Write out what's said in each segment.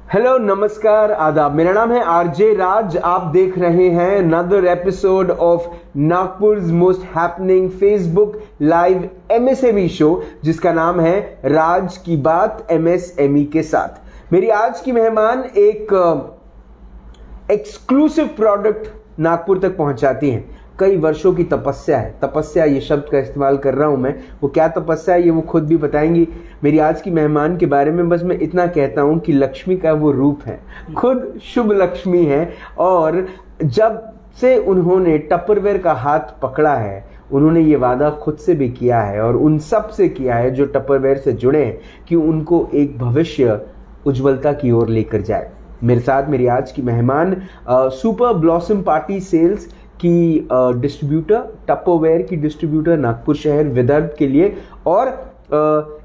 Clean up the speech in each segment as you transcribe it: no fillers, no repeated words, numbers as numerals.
Hello, नमस्कार, आदाब। मेरा नाम है आरजे राज। आप देख रहे हैं another episode of Nagpur's most happening Facebook live MSME show, जिसका नाम है राज की बात एमएसएमई के साथ। मेरी आज की मेहमान एक एक्सक्लूसिव प्रोडक्ट नागपुर तक पहुंचाती हैं। कई वर्षों की तपस्या है। तपस्या ये शब्द का इस्तेमाल कर रहा हूं मैं। वो क्या तपस्या है ये वो खुद भी बताएंगी। मेरी आज की मेहमान के बारे में बस मैं इतना कहता हूं कि लक्ष्मी का वो रूप है, खुद शुभ लक्ष्मी है। और जब से उन्होंने टपरवेयर का हाथ पकड़ा है, उन्होंने ये वादा खुद से भी किया है और उन सब से किया है जो टपरवेयर से जुड़े हैं कि उनको एक भविष्य उज्ज्वलता की ओर लेकर जाए। मेरे साथ मेरी आज की मेहमान सुपर ब्लॉसम पार्टी सेल्स की डिस्ट्रीब्यूटर, टपरवेयर की डिस्ट्रीब्यूटर नागपुर शहर विदर्भ के लिए, और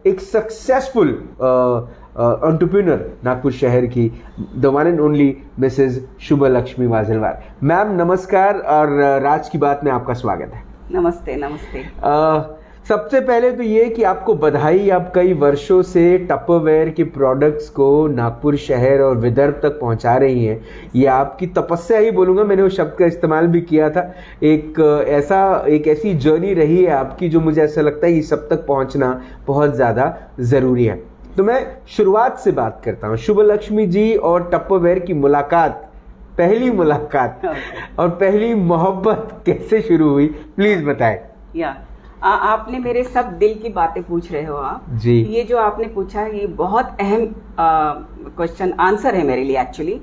एक सक्सेसफुल एंटरप्रेन्योर नागपुर शहर की the one and only missus Shubh Lakshmi Wajalwar. Ma'am नमस्कार, और राज की बात में आपका स्वागत है। नमस्ते नमस्ते। सबसे पहले तो ये कि आपको बधाई, आप कई वर्षों से टपरवेयर के प्रोडक्ट्स को नागपुर शहर और विदर्भ तक पहुंचा रही हैं। ये आपकी तपस्या ही बोलूँगा, मैंने वो शब्द का इस्तेमाल भी किया था। एक ऐसी जर्नी रही है आपकी जो मुझे ऐसा लगता है कि सब तक पहुंचना बहुत ज़्यादा ज़रूरी है। तो मैं शुरुआत से बात करता हूँ। शुभ लक्ष्मी जी और टपरवेयर की मुलाकात, पहली मुलाकात और पहली मोहब्बत कैसे शुरू हुई, प्लीज़ बताएं। आपने मेरे सब दिल की बातें पूछ रहे हो आप जी। ये जो आपने पूछा है ये बहुत अहम क्वेश्चन आंसर है मेरे लिए एक्चुअली।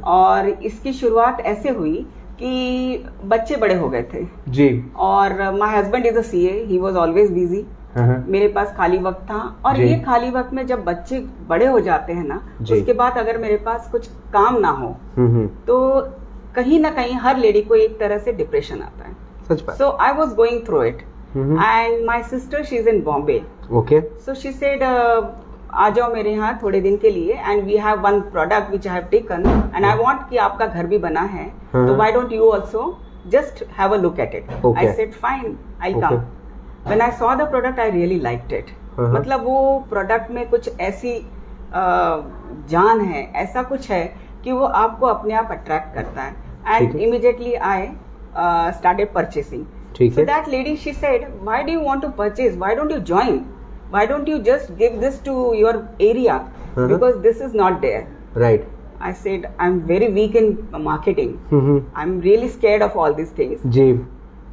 और इसकी शुरुआत ऐसे हुई कि बच्चे बड़े हो गए थे जी, और my husband is a CA, he was always busy. मेरे पास खाली वक्त था, और ये खाली वक्त में जब बच्चे बड़े हो जाते हैं ना, उसके बाद अगर मेरे पास कुछ काम ना हो तो कहीं ना कहीं हर लेडी को एक तरह से डिप्रेशन आता है। सच बात। So I was going through it. And my sister, she's in Bombay. Okay. So she said, आ जाओ मेरे यहाँ थोड़े दिन के लिए, and we have one product which I have taken, and I want कि आपका घर भी बना है, तो why don't you also just have a look at it? Okay. I said fine, I'll come. When I saw the product, I really liked it. मतलब वो product में कुछ ऐसी जान है, ऐसा कुछ है कि वो आपको अपने आप अट्रैक्ट करता है। And immediately I started purchasing. So that lady, she said, why do you want to purchase? Why don't you join? Why don't you just give this to your area? Because this is not there. Right. I said, I'm very weak in marketing. I'm really scared of all these things. Ji.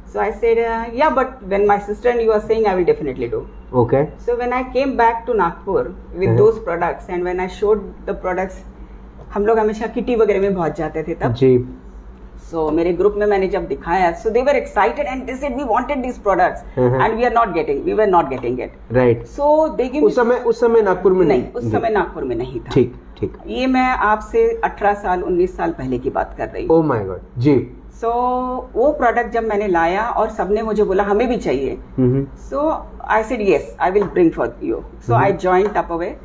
So I said, yeah, but when my sister and you are saying, I will definitely do. Okay. So when I came back to Nagpur with those products, and when I showed the products, हम लोग हमेशा kitty वगैरह में बहुत जाते थे तब। जी. So मेरे ग्रुप में मैंने जब दिखाया, so they were excited and they said we wanted these products and we were not getting it. Right. So they give me उस समय नागपुर में नहीं, उस समय नागपुर में नहीं था। ठीक। ये मैं आपसे 18 साल 19 साल पहले की बात कर रही हूँ। Oh my God. जी। So वो प्रोडक्ट जब मैंने लाया और सबने मुझे बोला हमें भी चाहिए, so I said yes, I will bring for you. So I joined Tupperware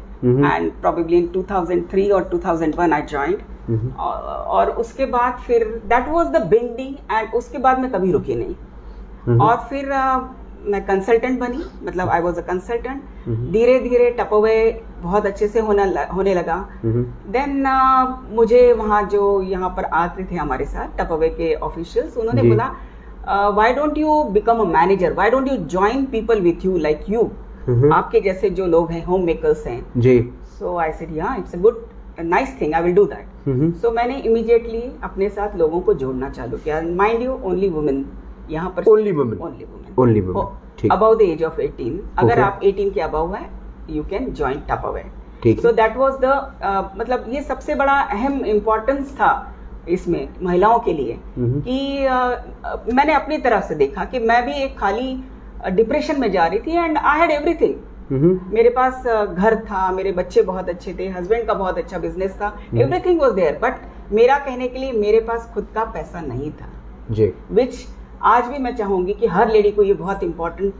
and probably in 2003 or 2001 I joined. और उसके बाद फिर that was the beginning, and उसके बाद मैं कभी रुकी नहीं। और फिर मैं कंसल्टेंट बनी, मतलब आई वाज अ कंसल्टेंट। धीरे धीरे टपरवेयर बहुत अच्छे से होने लगा। देन मुझे वहाँ जो यहाँ पर आते थे हमारे साथ टपरवेयर के ऑफिशियल्स, उन्होंने बोला why don't you become a manager, why don't you join people with you like you, आपके जैसे जो लोग हैं, होम मेकर्स हैं जी। So I said ya it's a good nice thing, I will do that. So मैंने immediately अपने साथ लोगों को जोड़ना चालू किया। माइंड यू, ओनली वुमेन यहाँ पर, only women above the age of 18। अगर आप 18 के अबव है, you can join Tupperware. So that was the मतलब ये सबसे बड़ा अहम इम्पोर्टेंस था इसमें महिलाओं के लिए कि मैंने अपनी तरफ से देखा कि मैं भी एक खाली डिप्रेशन में जा रही थी, एंड आई हैड एवरीथिंग। मेरे पास घर था, मेरे बच्चे बहुत अच्छे थे, हस्बैंड का बहुत अच्छा बिजनेस था, एवरीथिंग वाज देयर, बट मेरा कहने के लिए मेरे पास खुद का पैसा नहीं था जी। विच आज भी मैं चाहूंगी कि हर लेडी को ये बहुत इंपॉर्टेंट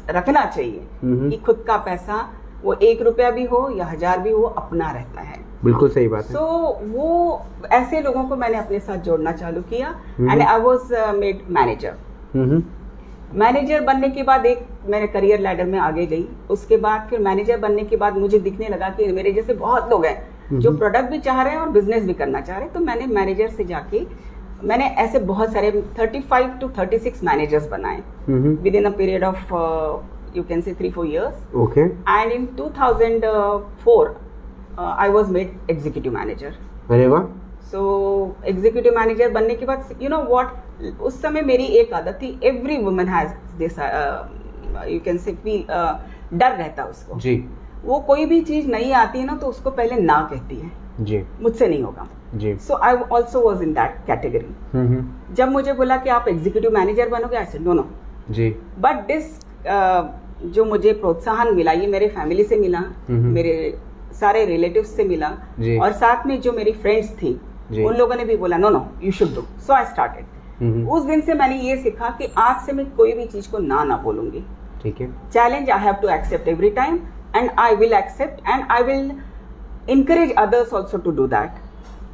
रखना चाहिए कि खुद का पैसा, वो 1 रुपया भी हो या 1000 भी हो, अपना रहता है। बिल्कुल सही बात है। सो वो ऐसे लोगों को मैंने अपने साथ जोड़ना चालू किया, and I was made manager. Manager बनने के बाद एक मैंने करियर लैडर में आगे गई। उसके बाद फिर मैनेजर बनने के बाद मुझे दिखने लगा कि मेरे जैसे बहुत लोग हैं जो प्रोडक्ट भी चाह रहे हैं और बिजनेस भी करना चाह रहे हैं। तो मैंने मैनेजर से जाके मैंने ऐसे बहुत सारे 35 to 36 मैनेजर्स बनाए with in a period of you can say 3-4 years. Okay. And in 2004 I was made executive manager. अरे वाह। So executive manager बनने के बाद you know what, उस समय मेरी एक आदत थी, every woman has this you can say डर रहता उसको जी। वो कोई भी चीज नहीं आती है ना तो उसको पहले ना कहती है जी, मुझसे नहीं होगा जी। So I also was in that category. जब मुझे बोला कि आप एग्जीक्यूटिव मैनेजर बनोगे, I said no जी। But this जो मुझे प्रोत्साहन मिला ये मेरे फैमिली से मिला, मेरे सारे रिलेटिव्स से मिला और साथ में जो मेरी फ्रेंड्स थी उन लोगों ने भी बोला no you should do. So I started. उस दिन से मैंने ये सीखा कि आज से मैं कोई भी चीज को ना बोलूंगी। ठीक है। Challenge I have to accept every time and I will accept and I will encourage others also to do that.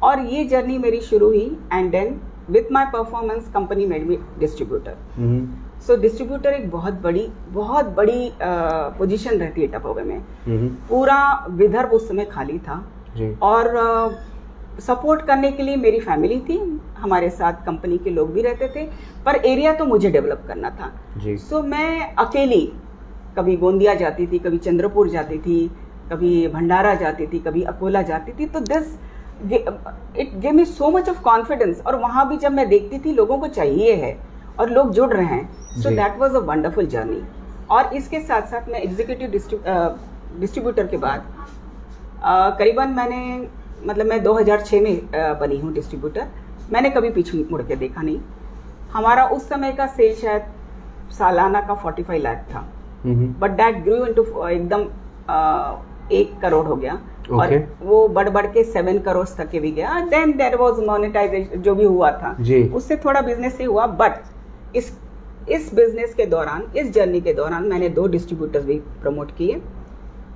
और ये जर्नी मेरी शुरू हुई and then with my performance company made me distributor. So distributor एक बहुत बड़ी position रहती है टपोवे में। पूरा विदर्भ उस समय खाली था और सपोर्ट करने के लिए मेरी फैमिली थी, हमारे साथ कंपनी के लोग भी रहते थे, पर एरिया तो मुझे डेवलप करना था। सो मैं अकेली कभी गोंदिया जाती थी, कभी चंद्रपुर जाती थी, कभी भंडारा जाती थी, कभी अकोला जाती थी। तो this it gave me so much of confidence. और वहां भी जब मैं देखती थी लोगों को चाहिए है और लोग जुड़ रहे हैं, सो that was a wonderful journey. और इसके साथ साथ मैं एग्जीक्यूटिव डिस्ट्रीब्यूटर के बाद करीबन मैं 2006 में बनी हूँ डिस्ट्रीब्यूटर। मैंने कभी पीछे मुड़ के देखा नहीं। हमारा उस समय का सेल शायद सालाना का 45 लाख था, बट दैट ग्रू इनटू एकदम 1 करोड़ हो गया। और वो बढ़ के 7 करोड़ तक के भी गया। देन देयर वाज मोनेटाइजेशन जो भी हुआ था, उससे थोड़ा बिजनेस से हुआ। बट इस बिजनेस के दौरान, इस जर्नी के दौरान मैंने 2 डिस्ट्रीब्यूटर्स भी प्रमोट किए,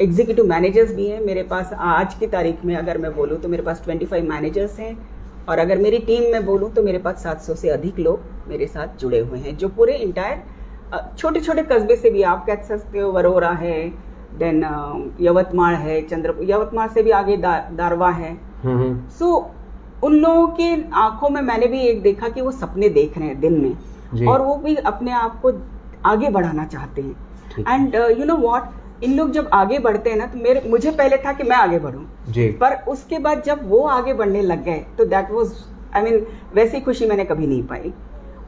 एग्जीक्यूटिव मैनेजर्स भी हैं मेरे पास। आज की तारीख में अगर मैं बोलूँ तो मेरे पास 25 मैनेजर्स हैं और अगर मेरी टीम में बोलूँ तो मेरे पास 700 से अधिक लोग मेरे साथ जुड़े हुए हैं, जो पूरे इंटायर छोटे छोटे कस्बे से भी आप कह सकते हो, वरोरा है, देन यवतमाल है, यवतमाल से भी आगे दारवा है। सो उन लोगों के आंखों में मैंने भी एक देखा कि वो सपने देख रहे हैं दिन में और वो भी अपने आप को आगे बढ़ाना चाहते हैं। एंड यू नो व्हाट, इन लोग जब आगे बढ़ते हैं ना तो मुझे पहले था कि मैं आगे बढ़ूं, पर उसके बाद जब वो आगे बढ़ने लग गए तो दैट वाज वैसी खुशी मैंने कभी नहीं पाई।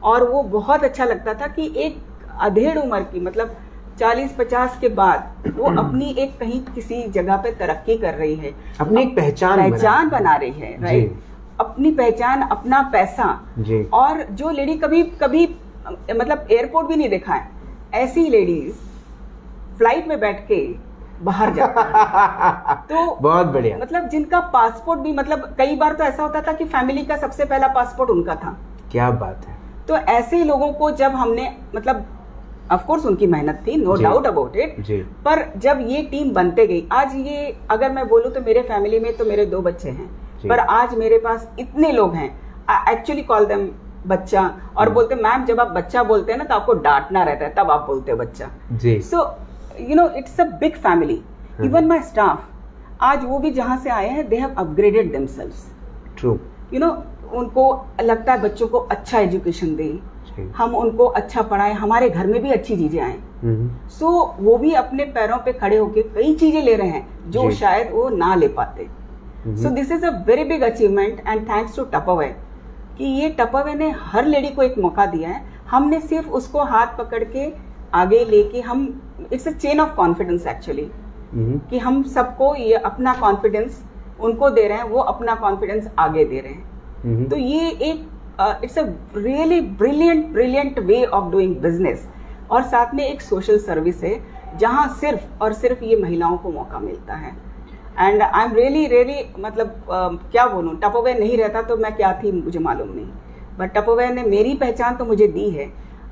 और वो बहुत अच्छा लगता था कि एक अधेड़ उम्र की 40-50 के बाद वो अपनी एक कहीं किसी जगह पे तरक्की कर रही है, अपनी एक पहचान बना रही है, राइट। अपनी पहचान, अपना पैसा। और जो लेडी कभी एयरपोर्ट भी नहीं देखा है, ऐसी लेडीज फ्लाइट में बैठ के बाहर जाती है। तो बहुत बढ़िया। जिनका पासपोर्ट भी कई बार तो ऐसा होता था कि फैमिली का सबसे पहला पासपोर्ट उनका था। क्या बात है। तो ऐसे लोगों को जब हमने ऑफ कोर्स उनकी मेहनत थी, नो डाउट अबाउट इट, पर जब ये टीम बनते गई, आज ये अगर मैं बोलूं तो मेरे फैमिली में तो मेरे 2 बच्चे हैं, पर आज मेरे पास इतने लोग हैं, आई एक्चुअली कॉल देम बच्चा। और बोलते मैम जब आप बच्चा बोलते हैं ना तो आपको डांटना रहता है, तब आप बोलते हैं बच्चा। सो you no it's a big family. Even my staff, आज वो भी जहां से आए हैं, they have upgraded themselves. True. You know उनको लगता है बच्चों को अच्छा एजुकेशन दें, हम उनको अच्छा पढ़ाएं, हमारे घर में भी अच्छी चीजें आए। सो वो भी अपने पैरों पे खड़े होके कई चीजें ले रहे हैं जो शायद वो ना ले पाते। So this is a very big achievement and thanks to Tupperware कि ये टपोवे ने हर लेडी को एक मौका दिया है। हमने सिर्फ उसको हाथ पकड़ के आगे लेके it's a chain of confidence actually, कि हम सबको ये अपना कॉन्फिडेंस उनको दे रहे हैं, वो अपना कॉन्फिडेंस आगे दे रहे हैं। तो ये एक it's a really brilliant way of doing business. और साथ में एक सोशल सर्विस है जहां सिर्फ और सिर्फ ये महिलाओं को मौका मिलता है। एंड आई एम रियली क्या बोलूं, टपोवे नहीं रहता तो मैं क्या थी मुझे मालूम नहीं, बट टपोवे ने मेरी पहचान तो मुझे दी है,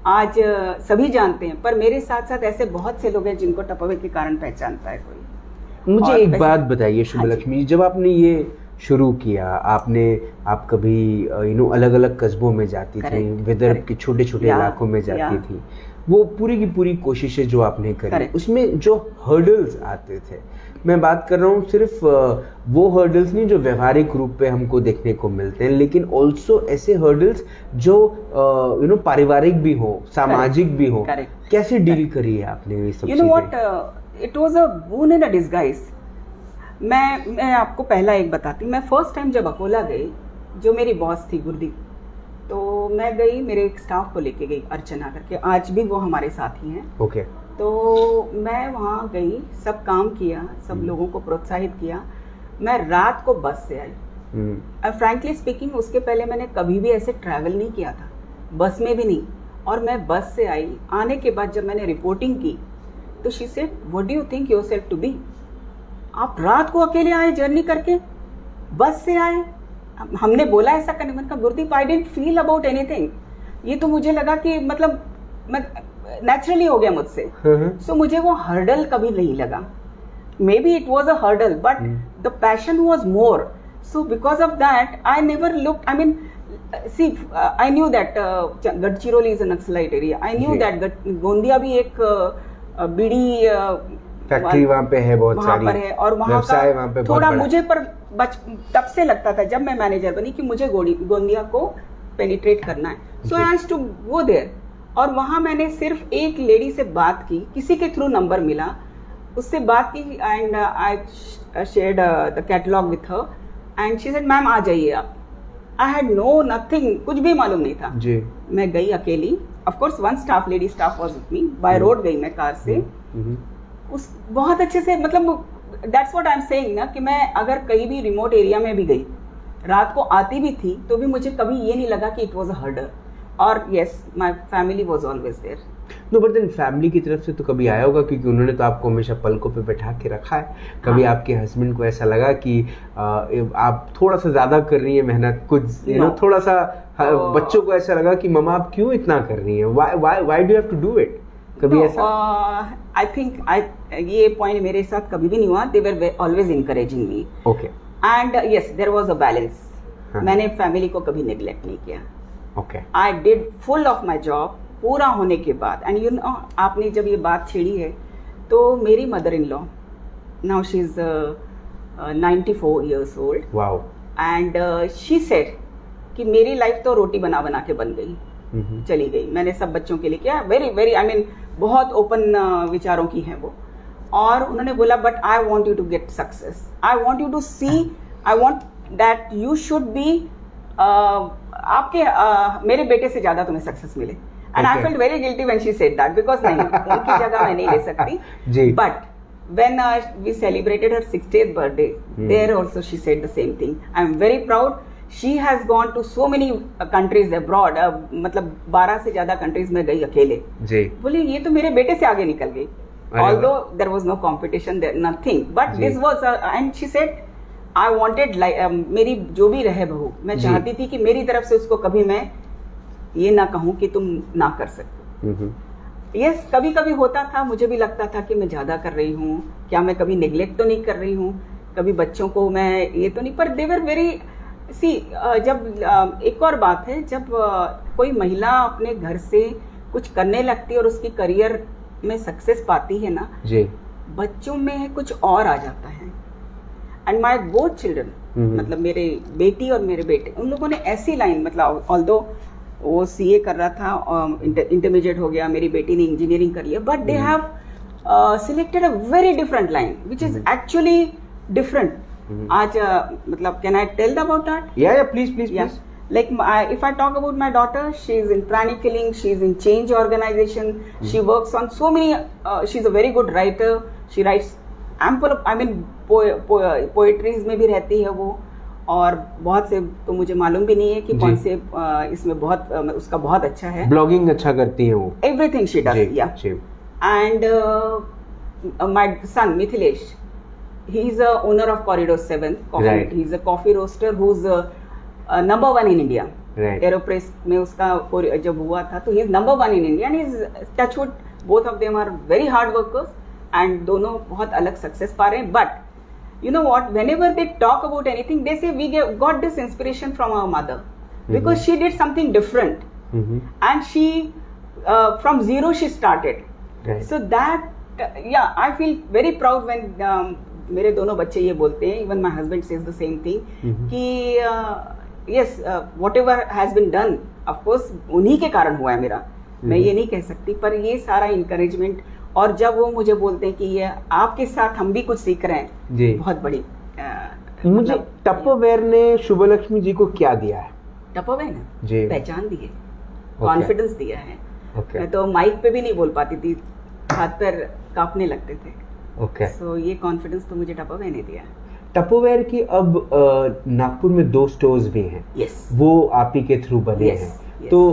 आज सभी जानते हैं। पर मेरे साथ साथ ऐसे बहुत से लोग हैं जिनको टपोवे के कारण पहचानता है कोई। मुझे एक बात बताइए शुभलक्ष्मी, जब आपने ये शुरू किया, आप कभी अलग अलग कस्बों में जाती थी, विदर्भ के छोटे छोटे इलाकों में जाती थी, वो पूरी की पूरी कोशिशें जो आपने करी, उसमें जो हर्डल्स आते थे, मैं बात कर रहा हूँ सिर्फ वो हर्डल्स नहीं जो व्यवहारिक रूप पे हमको देखने को मिलते हैं, लेकिन ऑल्सो ऐसे हर्डल्स जो पारिवारिक भी हो, सामाजिक भी हो। Correct. कैसे डील करी है आपने ये सब? You know what, it was a boon in a disguise. मैं आपको पहला एक बताती हूँ। मैं फर्स्ट टाइम जब अकोला गई, जो मेरी बॉस थी गुरदीप, तो मैं गई, मेरे एक स्टाफ को लेके गई, अर्चना करके, आज भी वो हमारे साथ ही हैं। ओके। तो मैं वहाँ गई, सब काम किया, सब लोगों को प्रोत्साहित किया। मैं रात को बस से आई। फ्रैंकली स्पीकिंग, उसके पहले मैंने कभी भी ऐसे ट्रैवल नहीं किया था, बस में भी नहीं। और मैं बस से आई, आने के बाद जब मैंने रिपोर्टिंग की तो she said, what do you think yourself to be? आप रात को अकेले आए, जर्नी करके बस से आए। हमने बोला ऐसा करने, मैंने कहा Gurdeep, I didn't feel about anything. ये तो मुझे लगा कि मतलब नेचुरली हो गया मुझसे। सो मुझे वो हर्डल कभी नहीं लगा। May be it was a hurdle, but the passion was more. So because of that I never look, I mean see, I knew that Gadchiroli is a Naxalite area. I knew that Gondia भी एक बीड़ी factory वहाँ पे है, बहुत सारी पर है, और वहाँ का थोड़ा मुझे पर तब से लगता था जब मैं मैनेजर बनी कि मुझे गोंदिया को पेनिट्रेट करना है। So I has to go there. और वहाँ मैंने सिर्फ एक लेडी से बात की, किसी के थ्रू नंबर मिला, उससे बात की, and I shared the catalogue with her, and she said, ma'am आ जाइए आप। आई हैड नो नथिंग, कुछ भी मालूम नहीं था जी। मैं गई अकेली। Of course one staff, lady staff was with me. By road गई मैं कार से। उस बहुत अच्छे से, मतलब that's what I am saying ना, कि मैं अगर कहीं भी रिमोट एरिया में भी गई, रात को आती भी थी, तो भी मुझे कभी ये नहीं लगा कि इट वाज अ हर्डल। और yes, my family was always there. No, but then family की तरफ से तो कभी आया होगा, क्योंकि उन्होंने तो आपको हमेशा पलकों पे बैठा के रखा है। कभी आपके हस्बैंड को ऐसा लगा कि आप थोड़ा सा ज्यादा कर रही है मेहनत, कुछ थोड़ा सा बच्चों को ऐसा लगा कि मम्मा आप क्यों इतना कर रही हैं, why do you have to do it? कभी ऐसा? आई थिंक ये पॉइंट मेरे साथ कभी भी नहीं हुआ। They were always encouraging me. Okay. And yes, there was a balance. मैंने फैमिली को कभी नेग्लेक्ट नहीं किया। Okay. I did full of my job. पूरा होने के बाद, एंड यू नो, आपने जब ये बात छेड़ी है, तो मेरी mother in law, now she is 94 years old. Wow. And she said कि मेरी लाइफ तो रोटी बना बना के बन गई, चली गई। मैंने सब बच्चों के लिए किया, वेरी वेरी, आई मीन बहुत ओपन विचारों की हैं वो। और उन्होंने बोला, but I want you to get success, I want you to see, I want that you should be, आपके मेरे बेटे से ज्यादा तुम्हें सक्सेस मिले। And I felt very guilty when she said that, because नहीं, उनकी जगह मैं नहीं ले सकती। But when we celebrated her 60th birthday, there also she said the same thing. I am very proud. She has gone to so many countries abroad. मतलब 12 से ज्यादा countries में गई अकेले। जी। बोली ये तो मेरे बेटे से आगे निकल गई। Although there was no competition there, nothing. But this was, and she said, I wanted like मेरी जो भी रहे बहू, मैं चाहती थी कि मेरी तरफ से उसको कभी मैं ये ना कहूँ कि तुम ना कर सकते। यस, कभी कभी होता था, मुझे भी लगता था कि मैं ज़्यादा कर रही हूँ, क्या मैं कभी नेग्लेक्ट तो नहीं कर रही हूँ, कभी बच्चों को मैं ये तो नहीं, पर दे वर वेरी सी। जब एक और बात है, जब कोई महिला अपने घर से कुछ करने लगती है और उसकी करियर में सक्सेस पाती है ना जी, बच्चों में कुछ और आ जाता है। एंड माई बोथ चिल्ड्रन, मतलब मेरे बेटी और मेरे बेटे, उन लोगों ने ऐसी लाइन, मतलब ऑल्दो वो सीए कर रहा था, इंटरमीडिएट हो गया, मेरी बेटी ने इंजीनियरिंग कर लिया, but they have selected a very different line which is actually different. आज मतलब can I tell about that? Ya please please. Like if I talk about my daughter, she is in pranic killing, she is in change organization, she works on so many, she is a very good writer, she writes ample of, I mean poetries में भी रहती है वो, और बहुत से तो मुझे मालूम भी नहीं है कि कौन से इसमें बहुत उसका बहुत अच्छा है। ब्लॉगिंग अच्छा करती है वो। Everything she does, yeah. And my son Mithilesh, he is a owner of Corridor 7 Coffee. Right. He is a coffee roaster who's number 1 in India. Right. Aeropress में उसका जब हुआ था, तो he is number 1 in India, and he is touchwood, both of them are very hard workers, and दोनों बहुत अलग success पा रहे हैं। But you know what, whenever they talk about anything, they say we got this inspiration from our mother, because she did something different, and she from zero she started. Right. So that yeah, I feel very proud when मेरे दोनों बच्चे ये बोलते हैं, even my husband says the same thing कि yes whatever has been done of course उन्हीं के कारण हुआ है मेरा, मैं ये नहीं कह सकती, पर ये सारा इंकरेजमेंट, और जब वो मुझे बोलते हैं कि ये आपके साथ हम भी कुछ सीख रहे हैं जी, बहुत बड़ी मुझे टपरवेयर ने शुभलक्ष्मी जी को क्या दिया है? टपरवेयर ने जी, पहचान दी है, कॉन्फिडेंस दिया है। ओके, मैं तो माइक पे भी नहीं बोल पाती थी, हाथ पैर कांपने लगते थे। ओके, सो ये कॉन्फिडेंस तो मुझे टपरवेयर ने दिया है। टपरवेयर की अब नागपुर में 2 स्टोर्स भी हैं, यस, वो आप ही के थ्रू बने Yes, हैं। yes. तो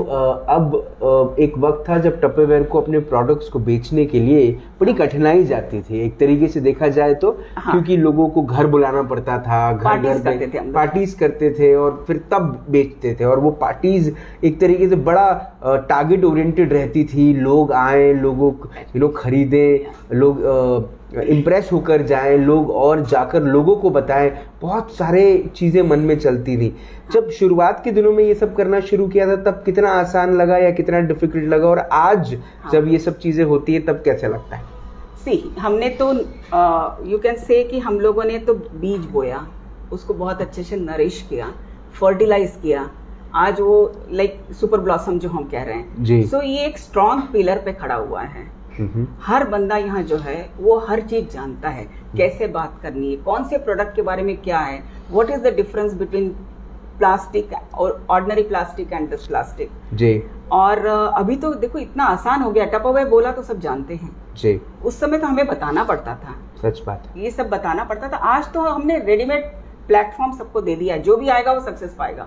अब एक वक्त था जब टपरवेयर को अपने प्रोडक्ट्स को बेचने के लिए बड़ी कठिनाई जाती थी, एक तरीके से देखा जाए तो, हाँ। क्योंकि लोगों को घर बुलाना पड़ता था, घर पार्टीज घर करते थे हम लोग। पार्टीज करते थे और फिर तब बेचते थे, और वो पार्टीज एक तरीके से बड़ा टारगेट ओरिएंटेड रहती थी, लोग आए, लोग खरीदें, लोग इम्प्रेस होकर जाएं, लोग और जाकर लोगों को बताएं, बहुत सारे चीज़ें मन में चलती थी। जब शुरुआत के दिनों में ये सब करना शुरू किया था तब कितना आसान लगा या कितना डिफिकल्ट लगा, और आज जब ये सब चीज़ें होती है तब कैसे लगता है? सी हमने तो यू कैन से कि हम लोगों ने तो बीज बोया, उसको बहुत अच्छे से नरिश किया, फर्टिलाइज किया, आज वो लाइक सुपर ब्लॉसम जो हम कह रहे हैं जी। सो ये एक स्ट्रॉन्ग पिलर पे खड़ा हुआ है। हर बंदा यहाँ जो है वो हर चीज जानता है, कैसे बात करनी है, कौन से प्रोडक्ट के बारे में क्या है, what is the difference between plastic और ordinary plastic and this plastic जी। और अभी तो देखो इतना आसान हो गया, टपरवेयर बोला तो सब जानते हैं जी, उस समय तो हमें बताना पड़ता था, सच बात है। ये सब बताना पड़ता था। आज तो हमने रेडीमेड प्लेटफॉर्म सबको दे दिया, जो भी आएगा वो सक्सेस पाएगा,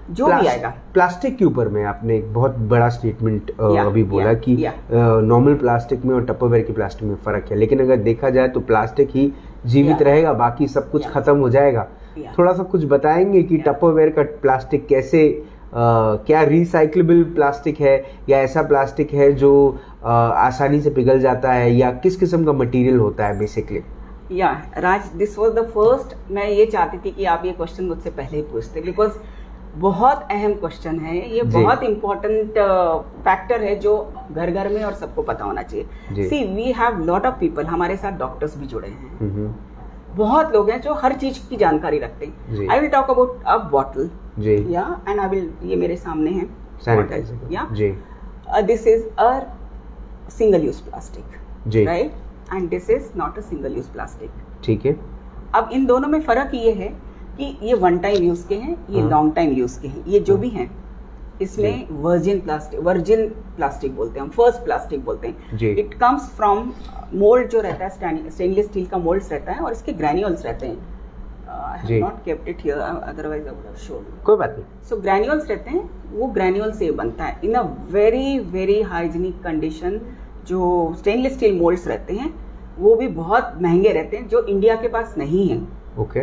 जो भी आएगा। प्लास्टिक के ऊपर में आपने एक बहुत बड़ा स्टेटमेंट अभी बोला कि या। नॉर्मल प्लास्टिक में और टपरवेयर की प्लास्टिक में फर्क है, लेकिन अगर देखा जाए तो प्लास्टिक ही जीवित या। रहेगा, बाकी सब कुछ या। खत्म हो जाएगा। या। थोड़ा सा कुछ बताएंगे कि टपरवेयर का प्लास्टिक कैसे क्या रिसाइक्लेबल प्लास्टिक है या ऐसा प्लास्टिक है जो आसानी से पिघल जाता है, या किस किस्म का मटेरियल होता है बेसिकली? या राज, दिस वाज द फर्स्ट, मैं ये चाहती थी कि आप ये क्वेश्चन मुझसे पहले ही पूछते, बिकॉज बहुत अहम क्वेश्चन है ये, बहुत इम्पोर्टेंट फैक्टर है जो घर घर में और सबको पता होना चाहिए। See we have lot of people, हमारे साथ डॉक्टर्स भी जुड़े हैं, बहुत लोग हैं जो हर चीज की जानकारी रखते हैं। I will talk about a bottle जी, या एंड आई विल, ये मेरे सामने है सैनिटाइजर या जी, this is a single use plastic जी, right, and this is not a single use plastic. ठीक है। अब इन दोनों में फर्क ये है कि ये वन टाइम यूज के हैं, ये लॉन्ग टाइम यूज के हैं, ये जो भी हैं इसमें वर्जिन प्लास्टिक बोलते हैं हम, फर्स्ट प्लास्टिक बोलते हैं। इट कम्स फ्रॉम मोल्ड जो रहता है, स्टेनलेस स्टील का मोल्ड रहता है और इसके ग्रैन्यूल्स रहते हैं। I have not kept it here, otherwise I would have shown. कोई बात नहीं। सो ग्रैन्यूल्स रहते हैं, वो ग्रैन्यूल से बनता है in a very very hygienic condition. जो स्टेनलेस स्टील मोल्ड्स रहते हैं वो भी बहुत महंगे रहते हैं, जो इंडिया के पास नहीं है। ओके,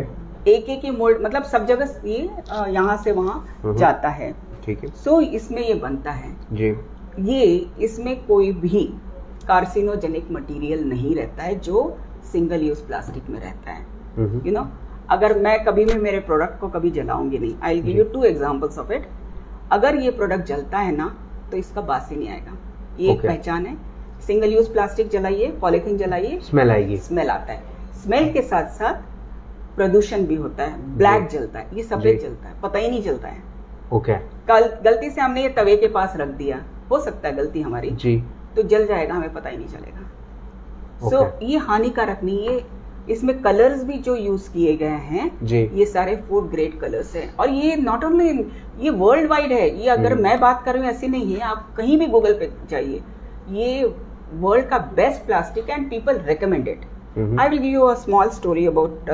एक ही मोल्ड, मतलब सब जगह ये यहाँ से वहाँ जाता है। ठीक है। सो इसमें ये बनता है जी, ये, इसमें कोई भी कार्सिनोजेनिक मटेरियल नहीं रहता है जो सिंगल यूज प्लास्टिक में रहता है। यू नो, अगर मैं कभी भी मेरे प्रोडक्ट को कभी जलाऊंगी नहीं, आई will give you 2 examples of it. अगर ये प्रोडक्ट जलता है ना तो इसका बासी नहीं आएगा, ये एक पहचान है। सिंगल यूज प्लास्टिक जलाइए, पॉलीथीन जलाइए, स्मेल आएगी, स्मेल आता है। स्मेल के साथ साथ प्रदूषण भी होता है, ब्लैक जलता है, ये सफेद जलता है, पता ही नहीं चलता है। ओके, गलती से हमने ये तवे के पास रख दिया, हो सकता है गलती हमारी जी, तो जल जाएगा, हमें पता ही नहीं चलेगा। सो ये हानिकारक नहीं है। इसमें कलर्स भी जो यूज किए गए हैं जी, ये सारे फूड ग्रेड कलर्स हैं, और ये नॉट ओनली, ये वर्ल्ड वाइड है। ये अगर मैं बात कर रही हूँ ऐसी नहीं है, आप कहीं भी गूगल पे जाइए, ये वर्ल्ड का best plastic and people recommend it. I will give you a small story about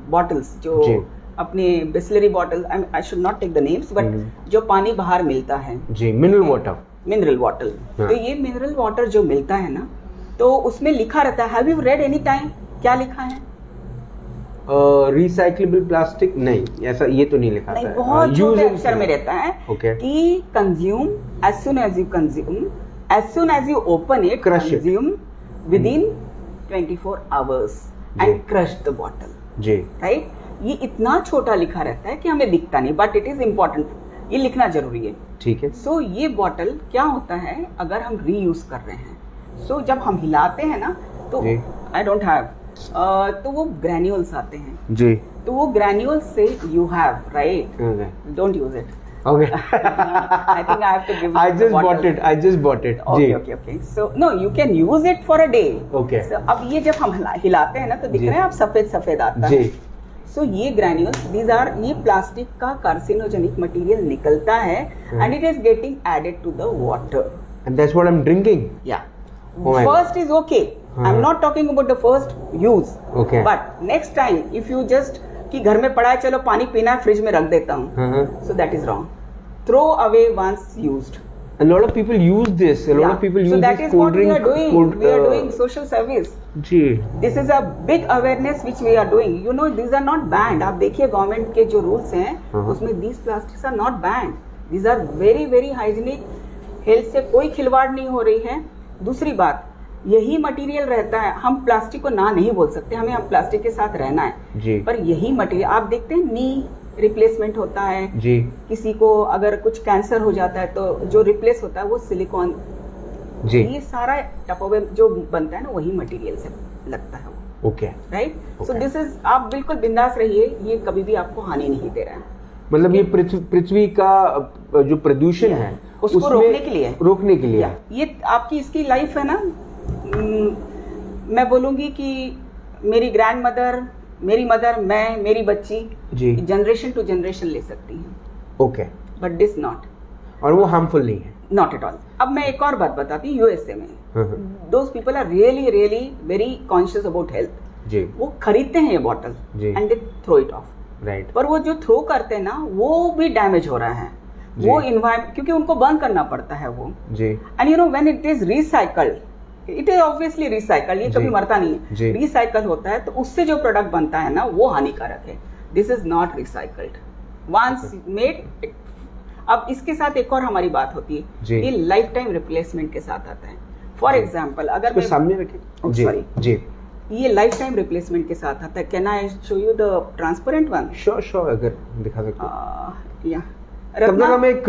bottles, जो अपने Bisleri bottle, I should not take the names, but जो पानी बाहर मिलता है जी, मिनरल वाटर। तो ये मिनरल वाटर जो मिलता है ना, तो उसमें लिखा रहता है, have you read any time, क्या लिखा है? रिसाइक्लेबल प्लास्टिक नहीं, ऐसा ये तो नहीं लिखा नहीं, है। बहुत छोटे अक्षर में रहता है कि consume as soon as you consume, as soon as you open it, consume within 24 hours and crush the bottle. जी, राइट, ये इतना छोटा लिखा रहता है कि हमें दिखता नहीं, बट इट इज इम्पोर्टेंट, ये लिखना जरूरी है। ठीक है। सो ये बॉटल क्या होता है, अगर हम रीयूज कर रहे हैं, सो जब हम हिलाते हैं ना, तो आई डोंट हैव, तो वो ग्रैन्यूल्स आते हैं जी। तो वो ग्रैन्यूल्स से you have right, don't use it. Okay. I think I have to give you I the just bottle. bought it. I just bought it. Okay, जी। okay, okay. So no, you can use it for a day. Okay. So, अब ये जब हम हिलाते हैं ना तो दिख जी। रहे हैं आप सफेद सफेद आता जी। है। So ये granules, these are ये प्लास्टिक का कार्सिनोजेनिक मटेरियल निकलता है and it is getting added to the water. And that's what I'm drinking. Yeah. Oh my First is okay. I'm not talking about the first use. Okay. But next time if you just कि घर में पड़ा है चलो पानी पीना है fridge में रख देता हूँ, so that is wrong. Throw away once used. A lot of people use this. A lot of people use so that this is cold what drink. we are doing. We are doing social service. Ji. This is a big awareness which we are doing. You know, these are not banned. आप देखिए government के जो rules हैं उसमें these plastics are not banned. These are very very hygienic. Health से कोई खिलवाड़ नहीं हो रही है। दूसरी बात, यही मटेरियल रहता है, हम प्लास्टिक को ना नहीं बोल सकते, हमें हम प्लास्टिक के साथ रहना है जी। पर यही मटेरियल आप देखते हैं नी रिप्लेसमेंट होता है जी। किसी को अगर कुछ कैंसर हो जाता है तो जो रिप्लेस होता है वो सिलिकॉन, जी। ये सारा टपोवेयर जो बनता है ना वही मटेरियल से लगता है वो। Okay. Right, so this is, आप बिल्कुल बिंदास रहिए, ये कभी भी आपको हानि नहीं दे रहा है। मतलब ये पृथ्वी का जो प्रदूषण है उसको रोकने के लिए, रोकने के लिए ये आपकी इसकी लाइफ है ना। मैं बोलूंगी कि मेरी ग्रैंड मदर, मेरी मदर, मैं, मेरी बच्ची जी जनरेशन टू जनरेशन ले सकती है। ओके। बट दिस नॉट, और वो हार्मफुल नहीं है। Not at all. अब मैं एक और बात बताती हूँ, यूएसए में those people are really really very conscious about health. जी। वो खरीदते हैं ये bottle and they throw it off. Right. पर वो जो थ्रो करते हैं ना वो भी डैमेज हो रहा है, वो इन्वायरमेंट, क्योंकि उनको बर्न करना पड़ता है वो। जी। And you know when it is recycled, it is obviously recycled, ये कभी मरता नहीं है, रिसाइकल होता है तो उससे जो प्रोडक्ट बनता है ना वो हानिकारक है। This is not recycled, once made. अब इसके साथ एक और हमारी बात होती है, ये लाइफ टाइम रिप्लेसमेंट के साथ आता है। फॉर एग्जाम्पल अगर मैं सामने रखें, सॉरी जी, ये लाइफ टाइम रिप्लेसमेंट के साथ आता है। Can I show you the transparent one? Sure sure, अगर दिखा सकते हो। या तब तक हम एक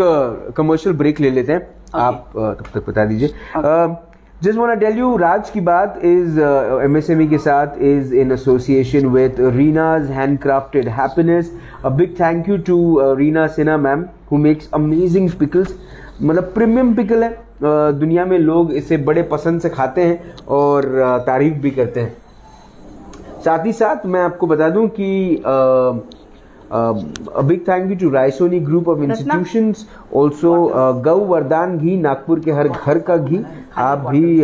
कमर्शियल ब्रेक ले लेते हैं। आप तब तक बता दीजिए। Just want to tell you, राज की बात इज MSME के साथ is in association with Reena's handcrafted happiness. A big thank you to Reena Sinha ma'am who makes amazing pickles. मतलब प्रीमियम पिकल है, दुनिया में लोग इसे बड़े पसंद से खाते हैं और तारीफ भी करते हैं। साथ ही साथ मैं आपको बता दूं कि a big thank you to Raisoni Group of Institutions, also गौ वरदान घी, नागपुर के हर घर का घी। आप भी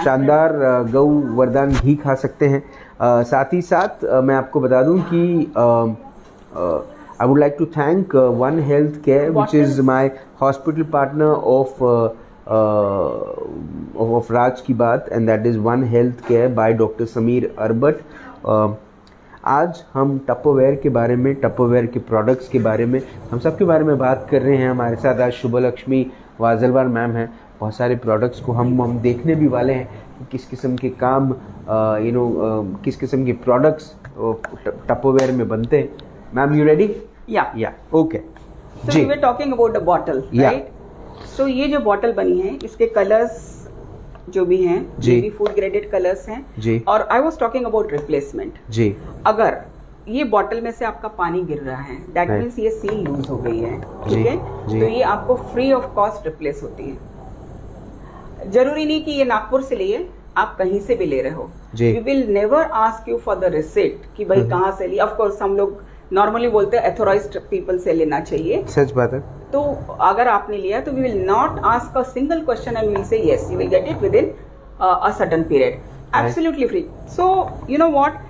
शानदार गौ वरदान घी खा सकते हैं। साथ ही साथ मैं आपको बता दूं कि I would like to thank One Health Care, which is my hospital partner of Raj की बात, and that is One Health Care by Dr. Sameer Arbat। आज हम टपोवेयर के बारे में, टपोवेयर के प्रोडक्ट्स के बारे में, हम सब के बारे में बात कर रहे हैं। हमारे साथ आज शुभलक्ष्मी वाजलवार मैम हैं। बहुत सारे प्रोडक्ट्स को हम देखने भी वाले हैं कि किस किस्म के काम किस किस्म के प्रोडक्ट्स टपोवेयर में बनते हैं। Ma'am you ready? Ya okay. So we were talking about the bottle, right? सो ये जो बॉटल बनी है इसके कलर्स जो भी हैं ये भी फूड ग्रेडेड कलर्स हैं जी। और I was talking about replacement जी। अगर ये बॉटल में से आपका पानी गिर रहा है, दैट मीन्स ये सील लूज हो गई है, ठीक है? तो ये आपको फ्री ऑफ कॉस्ट रिप्लेस होती है। जरूरी नहीं कि ये नागपुर से लिए, आप कहीं से भी ले रहे हो। We will never ask you for the receipt कि भाई कहाँ से ली। ऑफ कोर्स हम लोग नॉर्मली बोलते हैं अथोराइज्ड पीपल से लेना चाहिए, सच बात है। तो अगर आपने लिया तो we will not ask a single question and we will say yes you will get it within a certain period, absolutely free. So you know what,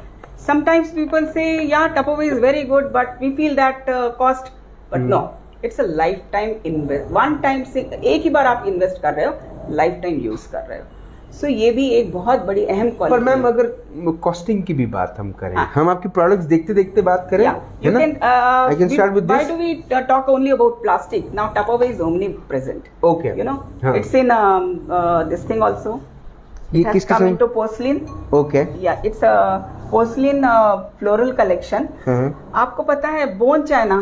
sometimes people say yeah Tupperware is very good but we feel that cost, but no, it's a life time invest. One time से एक ही बार आप invest कर रहे हो, life time use कर रहे हो। सो ये भी एक बहुत बड़ी अहम क्वालिटी। पर मैम अगर कॉस्टिंग की भी बात हम करें, हम आपके प्रोडक्ट्स देखते देखते बात करें, है ना? I can start with this. Why do we talk only about plastic? Now Tupperware is omnipresent. Okay. You know, it's in this thing also. ये it has come into porcelain. Okay. Yeah, it's a porcelain floral collection. आपको पता है bone China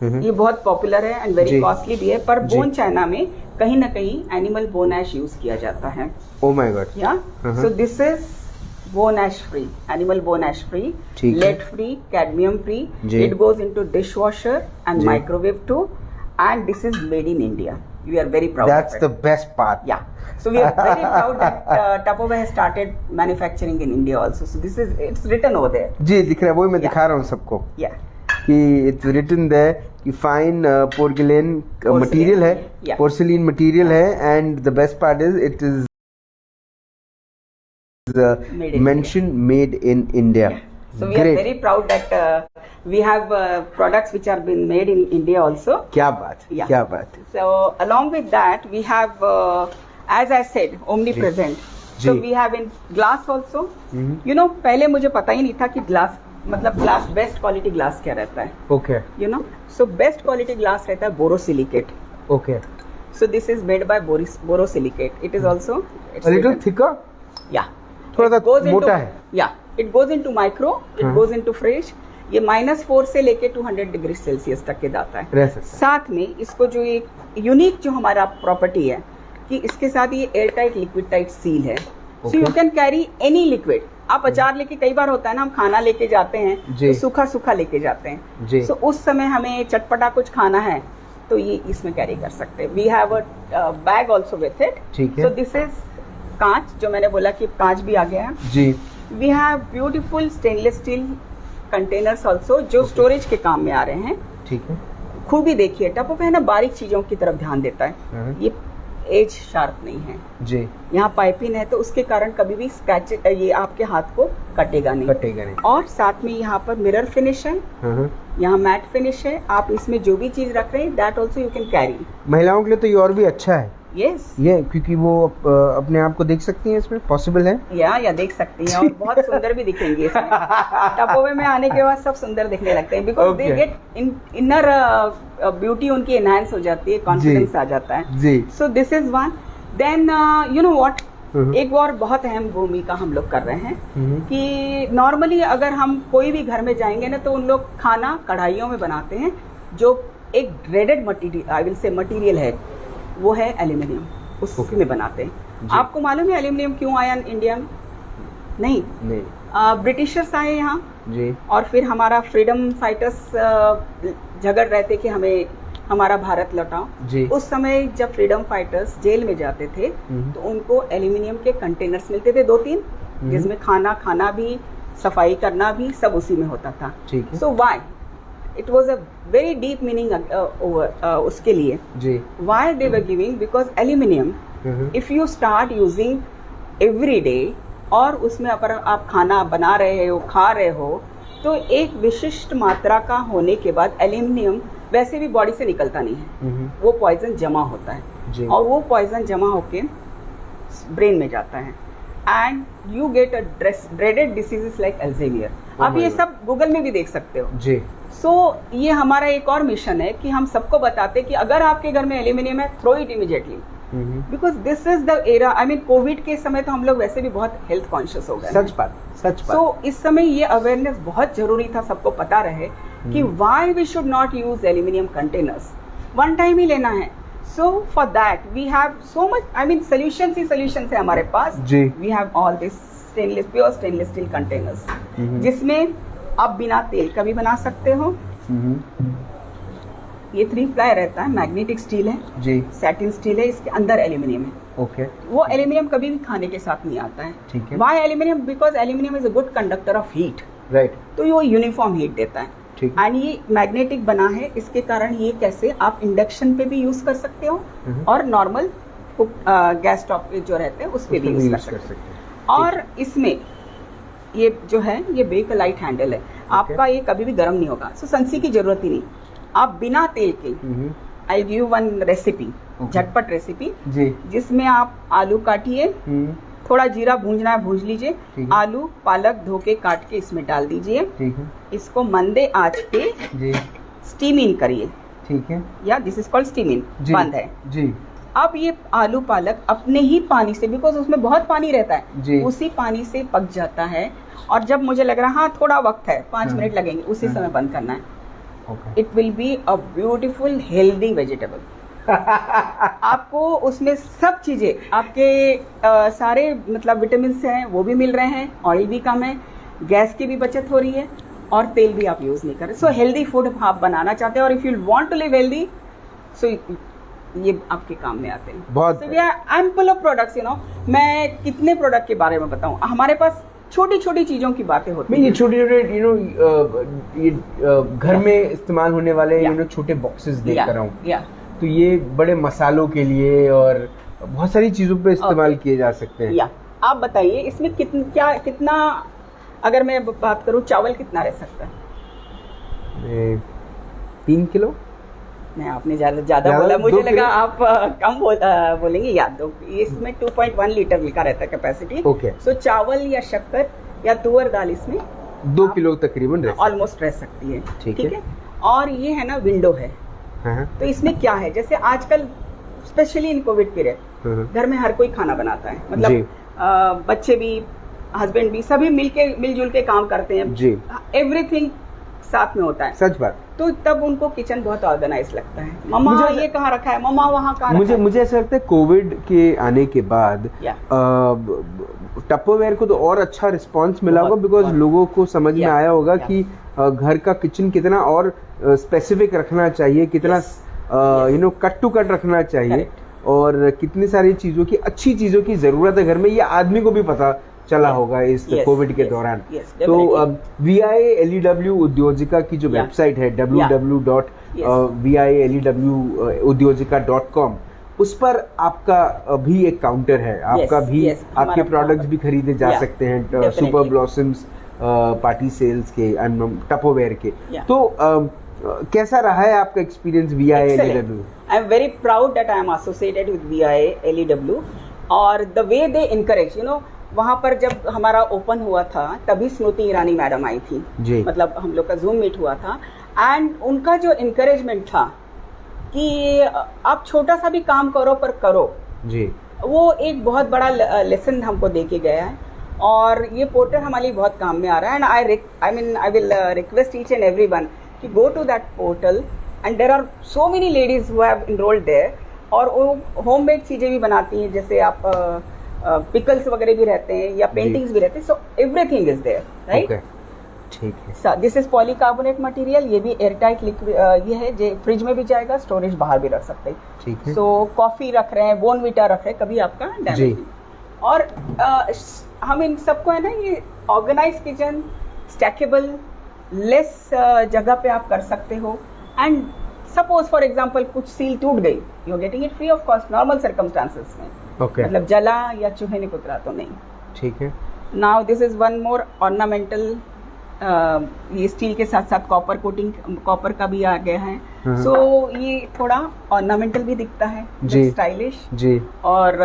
ये बहुत popular है and very costly भी है, पर बोन चाइना में कहीं ना कहीं एनिमल बोन ऐश यूज किया जाता है। Oh my God. Yeah. So this is bone ash free, animal bone ash free, ठीक है। lead free, cadmium free. Ji. It goes into dishwasher and ji. microwave too, and this is made in India. We are very proud That's of it. the best part. Yeah. So we are very proud that Tupperware has started manufacturing in India also. So this is, it's written over there. जी दिख रहा है, वही मैं Yeah. दिखा रहा हूँ सबको Yeah. कि इट्स रिटन देयर कि फाइन पोर्सिलेन मटेरियल है, Yeah. पोर्सिलीन मटेरियल है, and the best part is it is Made in mention made in India. So we are very proud that we have products which are been made in India also. क्या बात, Yeah. क्या बात. So along with that, we have, as I said, omnipresent. So ji. we have in glass also. Mhm. You know, पहले मुझे पता ही नहीं था कि ग्लास मतलब ग्लास बेस्ट क्वालिटी ग्लास क्या रहता है. Okay You know, so best quality glass रहता है borosilicate. Okay. So this is made by borosilicate. It is also it's A little written- thicker, Yeah. थोड़ा सा It goes into- मोटा है. Yeah. It goes into micro. It हाँ। goes into fridge. ये -4 से लेके 200 डिग्री सेल्सियस तक के जाता है. रह सकता साथ में इसको जो एक यूनिक जो हमारा प्रॉपर्टी है कि इसके साथ ये air tight liquid tight seal है. सो Okay. You can carry any liquid. आप अचार लेके, कई बार होता है ना हम खाना लेके जाते हैं जी। तो सूखा सूखा लेके जाते हैं. जी। सो उस समय हमें चटपटा कुछ खाना है तो ये इसमें कैरी कर सकते हैं. We have a bag also with it. ठीक है। सो दिस इज कांच, जो मैंने बोला कि कांच भी आ गया है. जी. We have beautiful stainless steel containers also जो स्टोरेज के काम में आ रहे हैं. ठीक है. खूबी देखिए, टपोवेयर ना बारीक चीजों की तरफ ध्यान देता है. हाँ। ये एज शार्प नहीं है. जी. यहाँ पाइपिंग है तो उसके कारण कभी भी स्क्रैच ये आपके हाथ को कटेगा नहीं. कटेगा नहीं. और साथ में यहाँ पर मिरर फिनिश है, हाँ. यहाँ मैट फिनिश है. आप इसमें जो भी चीज रख रहे हैं that also you can carry. महिलाओं के लिए तो ये और भी अच्छा है. यस. ये क्योंकि वो अपने आप को देख सकती हैं, इसमें पॉसिबल है. या देख सकती हैं और बहुत सुंदर भी दिखेंगी इसमें. टपोवेयर में आने के बाद सब सुंदर दिखने लगते हैं because they Okay. Get inner beauty उनकी एनहांस हो जाती है, कॉन्फिडेंस आ जाता है. जी. So this is one. Then you know what, hmm. एक और बहुत अहम भूमिका हम लोग कर रहे हैं हम्म। कि नॉर्मली अगर हम कोई भी घर में जाएंगे ना तो उन लोग खाना कढ़ाइयों में बनाते हैं जो एक dreaded material, I will say material है, वो है एल्यूमिनियम. उसमें बनाते हैं. जी। आपको मालूम है एल्यूमिनियम क्यों आया इंडिया में? नहीं. ब्रिटिशर्स आए यहाँ जी. और फिर हमारा फ्रीडम फाइटर्स झगड़ रहे थे कि हमें हमारा भारत लौटाओ. जी. उस समय जब फ्रीडम फाइटर्स जेल में जाते थे हम्म। तो उनको एल्यूमिनियम के कंटेनर्स मिलते थे 2-3, जिसमें खाना भी, सफाई करना भी, सब उसी में होता था. ठीक है. So why it was a very deep meaning उसके लिए. जी. Why they were giving, because aluminium hmm. If you start using every day और उसमें अगर आप खाना बना रहे हो, खा रहे हो, तो एक विशिष्ट मात्रा का होने के बाद एल्यूमिनियम वैसे भी बॉडी से निकलता नहीं है. हम्म। वो पॉइजन जमा होता है जी. और वो पॉइजन जमा होके ब्रेन में जाता है and you get a dreaded diseases like Alzheimer. आप ये सब गूगल में भी देख सकते हो. जी. सो ये हमारा एक और मिशन है कि हम सबको बताते कि अगर आपके घर में एल्यूमिनियम है, throw it immediately, because this is the era. I mean Covid के समय तो हम लोग वैसे भी बहुत हेल्थ कॉन्शियस हो गए. सच बात, सच बात. सो इस समय ये अवेयरनेस बहुत जरूरी था, सबको पता रहे कि why we should not use aluminium containers. One time ही लेना है. So for that we have so much, I mean solutions ही सोल्यूशंस है हमारे पास. जी. We have all this pure stainless steel containers जिसमें आप बिना तेल का भी बना सकते हो. ये 3 प्लाई रहता है, मैग्नेटिक स्टील है, जी. सैटिन स्टील है, इसके अंदर एल्यूमिनियम है. ओके. वो एल्यूमिनियम कभी भी खाने के साथ नहीं आता है. ठीक है. Why aluminium? Because aluminium is a good conductor of heat. Right. तो ये वो यूनिफॉर्म हीट देता है. ठीक. एंड ये मैग्नेटिक बना है, इसके कारण ये कैसे आप इंडक्शन पे भी यूज कर सकते हो और नॉर्मल गैस स्टोव पे जो रहते हैं उस पे भी यूज कर सकते हो. और इसमें ये जो है ये बेकलाइट हैंडल है. आपका ये कभी भी गर्म नहीं होगा. सो संसी की जरूरत ही नहीं. आप बिना तेल के, आई गिव वन रेसिपी, झटपट रेसिपी, जी. जिसमें आप आलू काटिए, थोड़ा जीरा भूंजना है भूंज लीजिए, ठीक है. आलू पालक धो के काट के इसमें डाल दीजिए. ठीक है. इसको मंदे आंच पे जी. स्टीम इन करिए. ठीक है. या दिस इज कॉल्ड स्टीम इन. जी. बंद है. जी. अब ये आलू पालक अपने ही पानी से, बिकॉज उसमें बहुत पानी रहता जी. है, उसी पानी से पक जाता है. और जब मुझे लग रहा है हाँ थोड़ा वक्त है, 5 मिनट लगेंगे, उसी समय बंद करना है. Okay. It will be a beautiful healthy vegetable. आपको उसमें सब चीजें आपके सारे मतलब विटामिन हैं वो भी मिल रहे हैं, ऑयल भी कम है, गैस की भी बचत हो रही है और तेल भी आप यूज नहीं कर रहे। सो हेल्दी फूड आप बनाना चाहते हैं और if you want to live healthy, so ये आपके काम में आते हैं। बहुत so, एम्पल ऑफ प्रोडक्ट्स, मैं कितने प्रोडक्ट के बारे में बताऊं, हमारे पास छोटी छोटी चीजों की बातें होती हैं। ये छोटे छोटे ये घर में इस्तेमाल होने वाले छोटे बॉक्सेस देख कर रहा हूँ, तो ये बड़े मसालों के लिए और बहुत सारी चीजों पे इस्तेमाल किए जा सकते हैं। आप बताइए इसमें कितना अगर मैं बात करूं, चावल कितना रह सकता है? 3 किलो। नहीं, आपने ज्यादा बोला, मुझे लगा आप कम बोलेंगे। याद दो, इसमें 2.1 लीटर लिखा रहता है कैपेसिटी। ओके। सो चावल या शक्कर या तुअर दाल इसमें 2 किलो तकरीबन ऑलमोस्ट रह सकती है। ठीक है। और ये है ना विंडो है। तो इसमें क्या है, जैसे आजकल स्पेशली इन कोविड पीरियड घर में हर कोई खाना बनाता है, मतलब बच्चे भी, हस्बैंड भी, सभी मिलजुल के काम करते हैं जी, एवरीथिंग साथ में होता है। सच बात। तो तब उनको किचन बहुत ऑर्गेनाइज लगता है। मम्मा ये कहाँ रखा है, मम्मा वहाँ कहाँ रखा है। मुझे ऐसा लगता है कोविड के आने के बाद टपरवेयर को तो और अच्छा रिस्पांस मिला होगा, बिकॉज लोगों को समझ में आया होगा कि घर का किचन कितना और स्पेसिफिक रखना चाहिए, कितना कट टू कट रखना चाहिए, और कितनी सारी चीजों की, अच्छी चीजों की जरूरत है घर में, ये आदमी को भी पता चला होगा इस कोविड के दौरान। तो VILEW उद्योजिका की जो वेबसाइट है www.VILEWudyojika.com, उस पर आपका भी एक काउंटर है, आपका भी आपके प्रोडक्ट्स भी खरीदे जा सकते हैं, सुपर ब्लॉसम्स पार्टी सेल्स के, टपरवेयर के। तो कैसा रहा है आपका experience VILEW? I am very proud that I am associated with VILEW, और द वे दे इनकरेज, वहाँ पर जब हमारा ओपन हुआ था तभी स्मृति ईरानी मैडम आई थी जी। मतलब हम लोग का जूम मीट हुआ था, एंड उनका जो इनकरेजमेंट था कि आप छोटा सा भी काम करो पर करो जी, वो एक बहुत बड़ा लेसन हमको दे के गया है, और ये पोर्टल हमारे लिए बहुत काम में आ रहा है। And I will request each and everyone कि go to that portal, and there are so many ladies who have enrolled there, और वो होममेड चीजें भी बनाती हैं, जैसे आप पिकल्स वगैरह भी रहते हैं या पेंटिंग्स भी रहते हैं, so everything is there, right? ठीक है। दिस इज पॉलीकार्बोनेट मटेरियल, ये भी एयरटाइट लिक्विड, ये है जो फ्रिज में भी जाएगा, स्टोरेज बाहर भी रख सकते हैं। ठीक है। सो कॉफी रख रहे हैं, बोर्नविटा रख रहे हैं, कभी आपका डैमेज नहीं। और हम इन सबको है ना, ये ऑर्गेनाइज किचन, स्टैकेबल, लेस जगह पे आप कर सकते हो। एंड सपोज फॉर एग्जाम्पल कुछ सील टूट गई, you are getting it free of cost, normal circumstances में। मतलब जला या चूहे ने कुतरा तो नहीं। ठीक है। Now this is one more ornamental, ये स्टील के साथ साथ कॉपर कोटिंग, कॉपर का भी आ गया है। सो ये थोड़ा ऑर्नामेंटल भी दिखता है, स्टाइलिश जी, और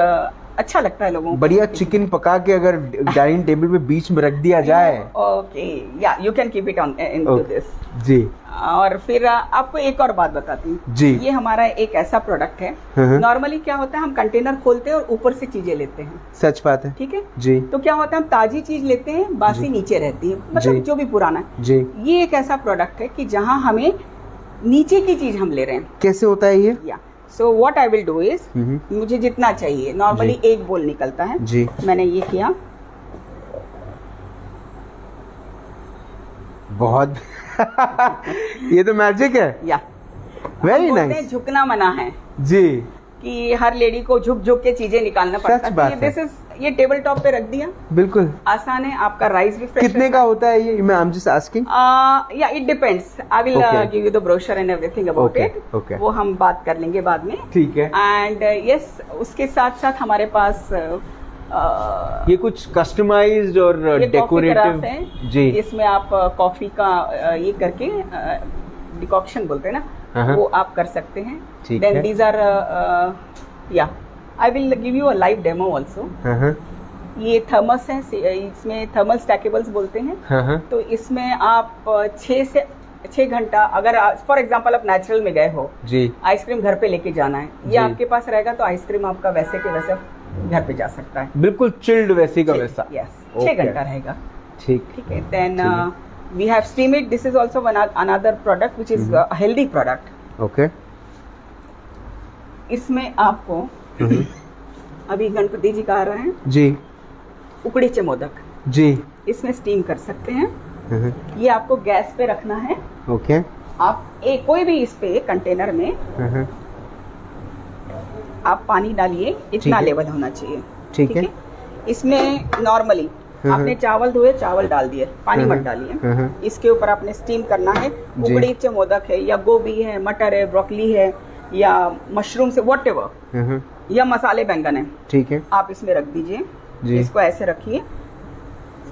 अच्छा लगता है लोगों को। बढ़िया चिकन पका के अगर डाइनिंग टेबल पे बीच में रख दिया जाए, ओके, या you can keep it on into this जी। और फिर आपको एक और बात बताती हूँ जी, ये हमारा एक ऐसा प्रोडक्ट है, नॉर्मली क्या होता है हम कंटेनर खोलते हैं और ऊपर से चीजें लेते हैं, सच बात है, ठीक है जी। तो क्या होता है हम ताजी चीज लेते हैं, बासी नीचे रहती है, मतलब जो भी पुराना जी। ये एक ऐसा प्रोडक्ट है कि जहाँ हमें नीचे की चीज हम ले रहे हैं। कैसे होता है ये? या so what I will do is, मुझे जितना चाहिए, नॉर्मली एक बोल निकलता है जी, मैंने ये किया, बहुत ये तो मैजिक है। या वेरी नाइस। झुकना मना है जी, कि हर लेडी को झुक झुक के चीजें निकालना पड़ता है। दिस इज, ये टेबल टॉप पे रख दिया, बिल्कुल आसान है। आपका राइस भी फ्रेश। कितने का होता है ये? I am just asking. Yeah it depends, I will give you the brochure and everything about it, वो हम बात कर लेंगे बाद में, ठीक है। एंड यस, उसके साथ साथ हमारे पास ये कुछ कस्टमाइज्ड और डेकोरेटिव जी, इसमें आप कॉफी का ये करके डिकॉक्शन बोलते हैं ना, वो आप कर सकते हैं। देन दीज आर, या आई will give you a live demo also. ये थर्मस है, इसमें थर्मल स्टैकेबल्स बोलते हैं। तो इसमें आप 6 घंटा, अगर फॉर एग्जांपल आप नेचुरल में गए हो जी, आइसक्रीम घर पे लेके जाना है, ये आपके पास रहेगा तो आइसक्रीम आपका वैसे के वैसे घर पे जा सकता है, बिल्कुल चिल्ड वैसे का वैसा। यस, 6 घंटा रहेगा। ठीक है। Then we have steam it, this is also another product which is healthy product. Okay. इसमें आपको अभी गणपति जी का आ रहे हैं जी, उकड़ीचे मोदक जी, इसमें स्टीम कर सकते हैं। ये आपको गैस पे रखना है। ओके। आप कोई भी इस पे कंटेनर में आप पानी डालिए, इतना लेवल होना चाहिए। ठीक है। इसमें नॉर्मली आपने चावल धोए, चावल डाल दिए, पानी मत डालिए। इसके ऊपर आपने स्टीम करना है। उकड़ीचे मोदक है या गोभी है, मटर है, ब्रोकली है या मशरूम से व्हाटएवर, या मसाले बैंगन है, ठीक है, आप इसमें रख दीजिए। इसको ऐसे रखिए,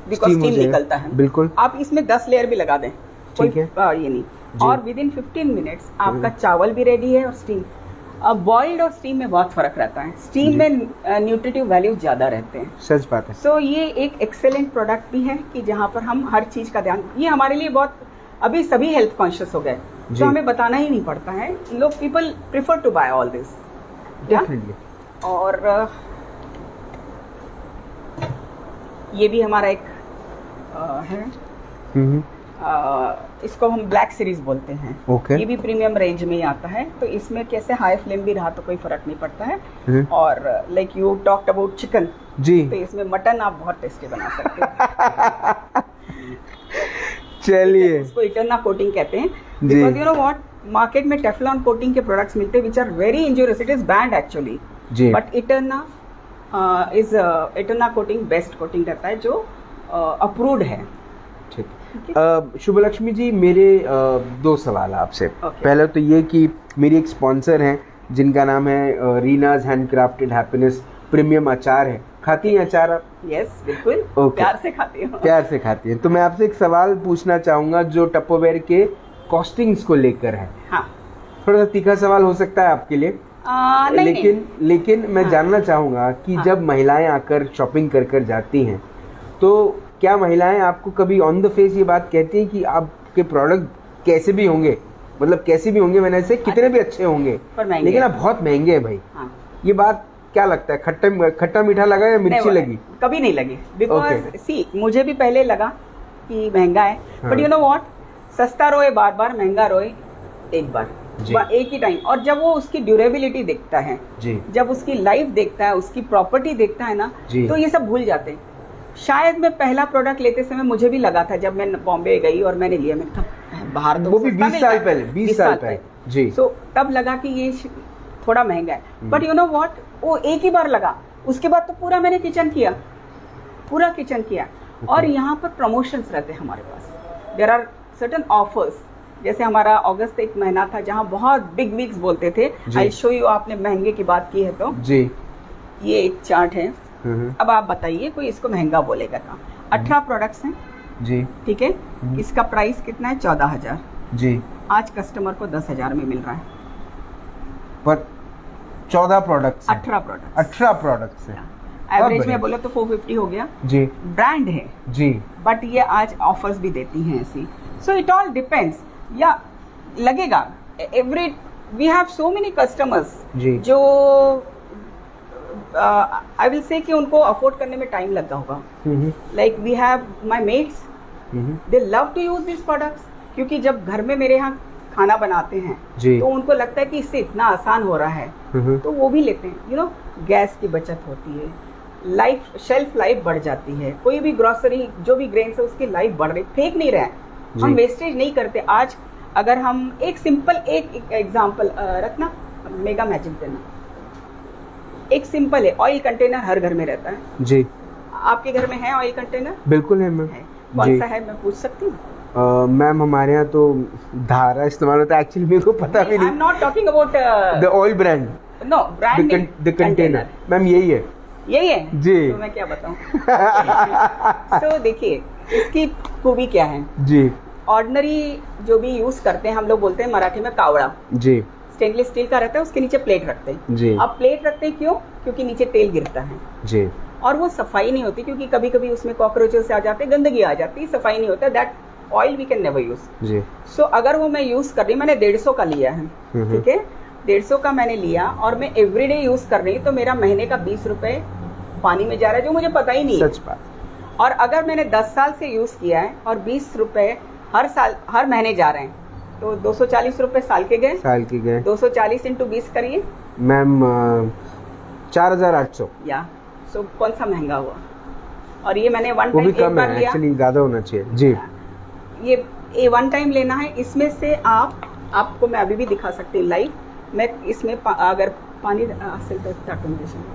बिकॉज स्टीम निकलता है। बिल्कुल। आप इसमें 10 लेयर भी लगा दें, कोई ये नहीं। और विद इन 15 मिनट्स आपका चावल भी रेडी है। और स्टीम, अब बॉइल्ड और स्टीम में बहुत फर्क रहता है। स्टीम में न्यूट्रिटिव वैल्यू ज्यादा रहते हैं। सच बात है। सो ये एक एक्सेलेंट प्रोडक्ट भी है कि जहाँ पर हम हर चीज का ध्यान, ये हमारे लिए बहुत, अभी सभी हेल्थ कॉन्शियस हो गए, तो हमें बताना ही नहीं पड़ता है। लोग, people prefer to buy all this. और ये भी हमारा एक है, इसको हम ब्लैक सीरीज बोलते हैं। ये भी प्रीमियम रेंज में ही आता है। तो इसमें कैसे हाई फ्लेम भी रहा तो कोई फर्क नहीं पड़ता है। और like you talked about chicken जी, तो इसमें मटन आप बहुत टेस्टी बना सकते हैं। चलिए, उसको इटरना कोटिंग कहते हैं, because you know what, market में टेफ्लॉन कोटिंग के प्रोडक्ट्स मिलते हैं which are very injurious. It is banned actually, but Eterna Eterna coating best coating रहता है जो अप्रूव्ड है। शुभ लक्ष्मी जी, मेरे 2 सवाल आपसे। पहले तो ये कि मेरी एक स्पॉन्सर हैं जिनका नाम है रीनाज हैंडक्राफ्टेड हैप्पीनेस, प्रीमियम अचार है। खाती हैं अचार आप? यस, बिल्कुल। प्यार से खाती हूँ। प्यार से खाती हैं। तो मैं आपसे एक सवाल पूछना चाहूंगा जो टप्परवेयर के कॉस्टिंग्स को लेकर है। हाँ। थोड़ा सा तीखा सवाल हो सकता है आपके लिए, लेकिन मैं जानना चाहूंगा कि जब महिलाएं आकर शॉपिंग कर जाती हैं, तो क्या महिलाएं आपको कभी ऑन द फेस ये बात कहती हैं कि आपके प्रोडक्ट कैसे भी होंगे, मतलब कैसे भी होंगे, मैंने से कितने भी अच्छे होंगे, लेकिन आप बहुत महंगे हैं भाई? हाँ। ये बात क्या लगता है, खट्टा मीठा लगा या मिर्ची लगी? कभी नहीं लगी, बिकॉज सी, मुझे भी पहले लगा कि महंगा है, बट यू नो व्हाट, सस्ता रोए बार बार, महंगा रोए एक बार, एक ही टाइम। और जब वो उसकी ड्यूरेबिलिटी देखता है, जब उसकी लाइफ देखता है, उसकी प्रॉपर्टी देखता है ना, तो ये सब भूल जाते हैं। शायद मैं पहला प्रोडक्ट लेते समय मुझे भी लगा था, जब मैं बॉम्बे गई और मैंने लिया, मैं था बाहर, तो वो भी 20 साल पहले, 20 साल पहले जी। सो तब लगा कि ये थोड़ा महंगा है, बट यू नो व्हाट, वो एक ही बार लगा, उसके बाद तो पूरा मैंने किचन किया, पूरा किचन किया। और यहाँ पर प्रमोशंस रहते हैं हमारे पास, देयर आर सर्टेन ऑफर्स। जैसे हमारा अगस्त एक महीना था जहाँ बहुत बिग वीक्स बोलते थे। आई शो यू, आपने महंगे की बात की है तो जी, ये एक चार्ट है। अब आप बताइए कोई इसको महंगा बोलेगा क्या? 18 प्रोडक्ट्स हैं जी, ठीक है। इसका प्राइस कितना है? 14,000 जी। आज कस्टमर को 10,000 में मिल रहा है, पर 14 प्रोडक्ट्स, 18 प्रोडक्ट्स है। एवरेज में बोले तो 450 हो गया जी। ब्रांड है जी, बट ये आज ऑफर्स भी देती हैं ऐसी। सो इट ऑल डिपेंड्स, या लगेगा every, we have so many customers जो आई विल से कि उनको अफोर्ड करने में टाइम लगता होगा। Like we have my mates, they love to use this products, क्योंकि जब घर में मेरे यहाँ खाना बनाते हैं तो उनको लगता है कि इससे इतना आसान हो रहा है, तो वो भी लेते हैं। यू नो, गैस की बचत होती है, लाइफ, शेल्फ लाइफ बढ़ जाती है। कोई भी ग्रोसरी, जो भी ग्रेन्स है, उसकी लाइफ बढ़ रही, फेंक नहीं रहे, हम वेस्टेज नहीं करते। आज अगर हम एक सिंपल एक एग्जांपल रखना, मेगा मैजिक देना, एक सिंपल है, ऑयल कंटेनर हर घर में रहता है जी। आपके घर में है ऑयल कंटेनर? बिल्कुल है मैम। कौन सा है, मैं पूछ सकती हूँ? मैम हमारे यहाँ तो धारा इस्तेमाल होता है, एक्चुअली मेरे को पता भी नहीं। I am not talking about the oil brand, no, brand the container. Ma'am यही है जी, तो मैं क्या बताऊँ। तो देखिए इसकी खूबी क्या है जी। ऑर्डिनरी जो भी यूज करते हैं, हम लोग बोलते हैं मराठी में कावड़ा जी, स्टेनलेस स्टील का रहता है, उसके नीचे प्लेट रखते हैं जी। अब प्लेट रखते हैं क्यों? क्योंकि नीचे तेल गिरता है जी, और वो सफाई नहीं होती, क्योंकि कभी कभी उसमें कॉकरोचेस आ जाते हैं, गंदगी आ जाती है, सफाई नहीं होता। That oil we can never use जी। सो अगर वो मैं यूज कर रही हूँ, मैंने 150 का लिया है, ठीक है, 150 का मैंने लिया और मैं एवरीडे यूज कर रही हूँ, तो मेरा महीने का 20 रुपए पानी में जा रहा है, जो मुझे पता ही नहीं है। सच बात। और अगर मैंने 10 साल से यूज किया है और 20 रुपए हर साल, हर महीने जा रहे हैं, तो 240 रुपए साल के गए। 240 इंटू 20 करिए मैम 4800। या सो कौन सा महंगा हुआ? और ये मैंने वन वो भी टाइम कम है, एक्चुअली ज़्यादा होना चाहिए जी। ये वन टाइम लेना है। इसमें से आपको मैं अभी भी दिखा सकती हूँ लाइव। मैं इसमें अगर पानी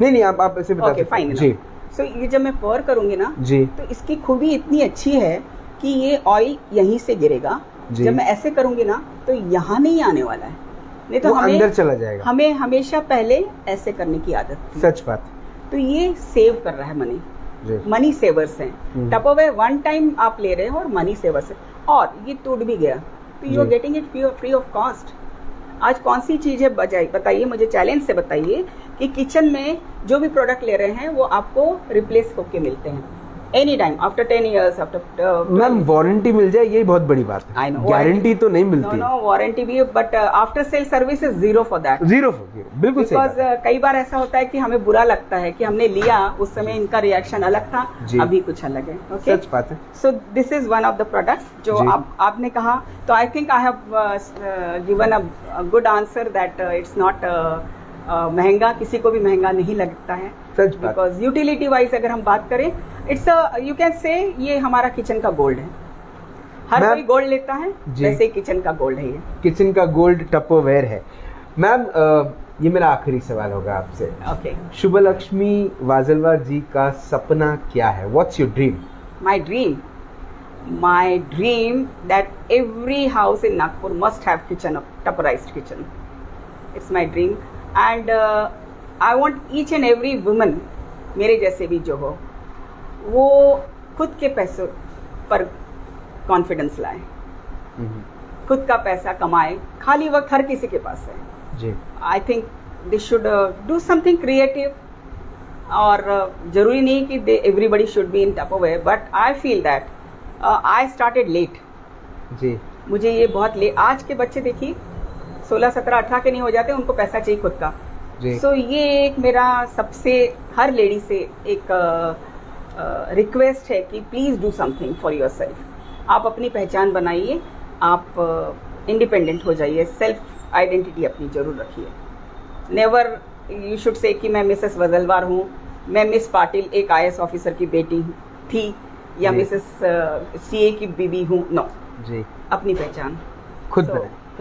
नहीं आप ऐसे बता सकते हैं जी। सो ये जब मैं pour करूंगी ना जी, तो इसकी खूबी इतनी अच्छी है कि ये ऑयल यहीं से गिरेगा। जब मैं ऐसे करूंगी ना तो यहाँ नहीं आने वाला है, नहीं तो हमें अंदर चला जाएगा। हमें हमेशा पहले ऐसे करने की आदत थी। सच बात। तो ये सेव कर रहा है मनी सेवर्स हैं। टपरवेयर वन टाइम आप ले रहे हो और मनी सेवर्स है। और ये टूट भी गया तो you are getting it free of cost. आज कौन सी चीज है बताइए मुझे, चैलेंज से बताइए कि किचन में जो भी प्रोडक्ट ले रहे हैं वो आपको रिप्लेस होके मिलते हैं any time after 10 years after. Ma'am warranty मिल जाए, यही बहुत बड़ी बात है। गारंटी तो नहीं मिलती। नो वारंटी भी, but after sale service is zero for that. Zero बिल्कुल सही। बिकॉज कई बार ऐसा होता है कि हमें बुरा लगता है कि हमने लिया, उस समय इनका रिएक्शन अलग था, अभी कुछ अलग है। ओके, सच बात है। सो this is one of the product जो आपने कहा। तो I think I have given a good answer that it's not महंगा, किसी को भी महंगा नहीं लगता है। बिकॉज यूटिलिटी वाइज अगर हम बात करें, इट्स यू कैन से ये हमारा किचन का गोल्ड है। हर कोई गोल्ड लेता है, वैसे किचन का गोल्ड है। ये किचन का गोल्ड टपरवेयर है। मैम ये मेरा आखिरी सवाल होगा आपसे। ओके, शुभलक्ष्मी वाजलवार जी का सपना क्या है? What's your dream? My dream that every house in Nagpur must have tupperized kitchen. It's my dream, and I want each and every woman, मेरे जैसे भी जो हो, वो खुद के पैसों पर कॉन्फिडेंस लाए, खुद का पैसा कमाए। खाली वक्त हर किसी के पास है जी। I think they should do something creative, और जरूरी नहीं कि everybody should be in Tupperware, but I feel that I started late जी। मुझे ये बहुत लेट, आज के बच्चे देखिए 16, 17, 18 के नहीं हो जाते, उनको पैसा चाहिए खुद का। सो ये एक मेरा सबसे हर लेडी से एक रिक्वेस्ट है कि please do something for your self. आप अपनी पहचान बनाइए, आप इंडिपेंडेंट हो जाइए, सेल्फ आइडेंटिटी अपनी जरूर रखिए। नेवर यू शुड से कि मैं मिसेस वजलवार हूँ, मैं मिस पाटिल एक IAS ऑफिसर की बेटी थी, या मिसेस CA की बीबी हूँ। नो जी, अपनी पहचान खुद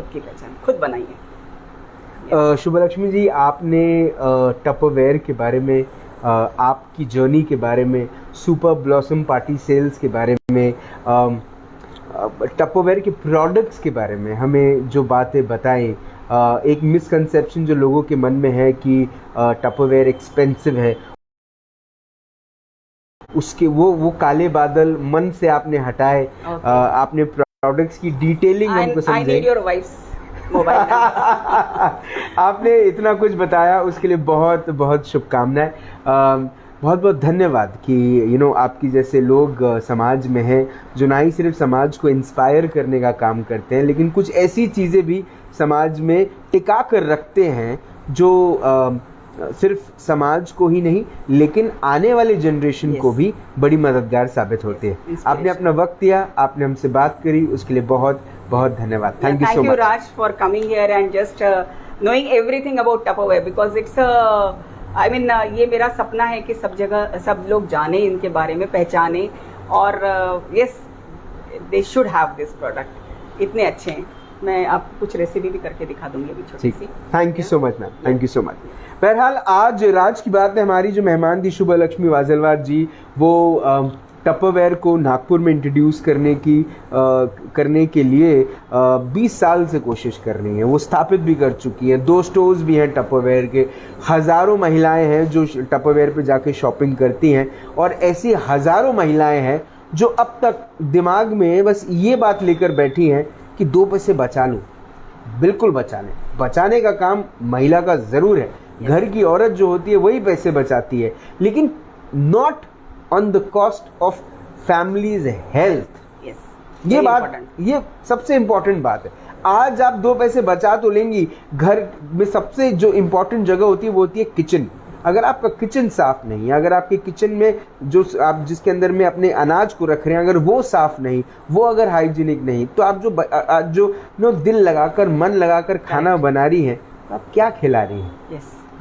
की पहचान खुद बनाइए। शुभलक्ष्मी जी, आपने टपरवेयर के बारे में, आपकी जर्नी के बारे में, सुपर ब्लॉसम पार्टी सेल्स के बारे में, टपरवेयर के प्रोडक्ट्स के बारे में हमें जो बातें बताएं, एक मिसकंसेप्शन जो लोगों के मन में है कि टपरवेयर एक्सपेंसिव है, उसके वो काले बादल मन से आपने हटाए। आपने प्रोडक्ट्स की डिटेलिंग हमको समझाई। आपने इतना कुछ बताया, उसके लिए बहुत बहुत शुभकामनाएं। बहुत बहुत धन्यवाद कि आपकी जैसे लोग समाज में हैं जो ना ही सिर्फ समाज को इंस्पायर करने का काम करते हैं, लेकिन कुछ ऐसी चीज़ें भी समाज में टिका कर रखते हैं जो सिर्फ समाज को ही नहीं लेकिन आने वाले जनरेशन को भी बड़ी मददगार साबित होती है। आपने अपना वक्त दिया, आपने हमसे बात करी, उसके लिए बहुत बहुत धन्यवाद। Thank you so much Raj for coming here and just knowing everything about Tupperware, because it's I mean ये मेरा सपना है कि सब जगह सब लोग जाने इनके बारे में, पहचाने, और yes they should have this product. इतने अच्छे हैं, मैं आपको कुछ रेसिपी भी करके दिखा दूंगी अभी छोटी सी। Thank you so much ma'am, thank you so much. बहरहाल आज राज की बात है, हमारी जो मेहमान थी शुभलक्ष्मी वाजलवार जी, वो टपरवेयर को नागपुर में इंट्रोड्यूस करने के लिए 20 साल से कोशिश कर रही हैं। वो स्थापित भी कर चुकी हैं, 2 स्टोर्स भी हैं टपरवेयर के। हज़ारों महिलाएं हैं जो टपरवेयर पे जाके शॉपिंग करती हैं, और ऐसी हज़ारों महिलाएं हैं जो अब तक दिमाग में बस ये बात लेकर बैठी हैं कि 2 पैसे बचा लूँ। बिल्कुल बचा लें, बचाने का काम महिला का ज़रूर है। घर की औरत जो होती है वही पैसे बचाती है, लेकिन not on the cost of families health. ये बात, ये सबसे इम्पोर्टेंट बात है। आज आप 2 पैसे बचा तो लेंगी, घर में सबसे जो इम्पोर्टेंट जगह होती है वो होती है किचन। अगर आपका किचन साफ नहीं है, अगर आपके किचन में जो आप जिसके अंदर में अपने अनाज को रख रहे हैं अगर वो साफ नहीं, वो अगर हाइजीनिक नहीं, तो आप जो दिल लगाकर मन लगाकर खाना बना रही हैं तो आप क्या खिला रही हैं?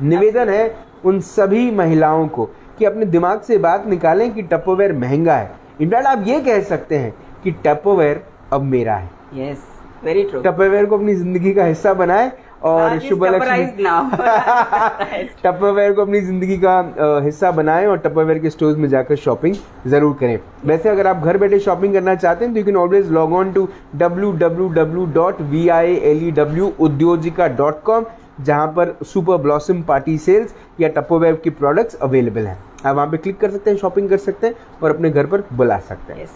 निवेदन है उन सभी महिलाओं को कि अपने दिमाग से बात निकालें कि टपरवेयर महंगा है। इनफैक्ट आप ये कह सकते हैं कि टपरवेयर अब मेरा है। Yes, very true. टपरवेयर को अपनी जिंदगी का हिस्सा बनाए और शुभ लक्ष्मी टपरवेयर को अपनी जिंदगी का हिस्सा बनाएं और टपरवेयर के स्टोर्स में जाकर शॉपिंग जरूर करें। वैसे अगर आप घर बैठे शॉपिंग करना चाहते हैं तो you can always log on to www.vilew.udyojika.com, जहां पर सुपर ब्लॉसम पार्टी सेल्स या टपरवेयर की प्रोडक्ट्स अवेलेबल हैं। आप वहां पे क्लिक कर सकते हैं, शॉपिंग कर सकते हैं और अपने घर पर बुला सकते हैं।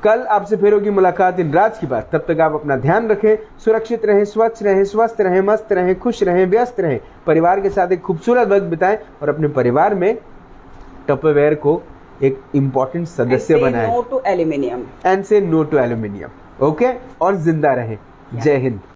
कल आपसे फिर होगी मुलाकात इन राज की बात। तब तक आप अपना ध्यान रखें, सुरक्षित रहें, स्वच्छ रहें, स्वस्थ रहें, मस्त रहें, खुश रहें, व्यस्त रहें, परिवार के साथ एक खूबसूरत वक्त बिताएं और अपने परिवार में टपरवेयर को एक इम्पोर्टेंट सदस्य बनाएं। नो टू एल्यूमिनियम एंड से नो टू एल्यूमिनियम। ओके, और जिंदा रहें। जय हिंद।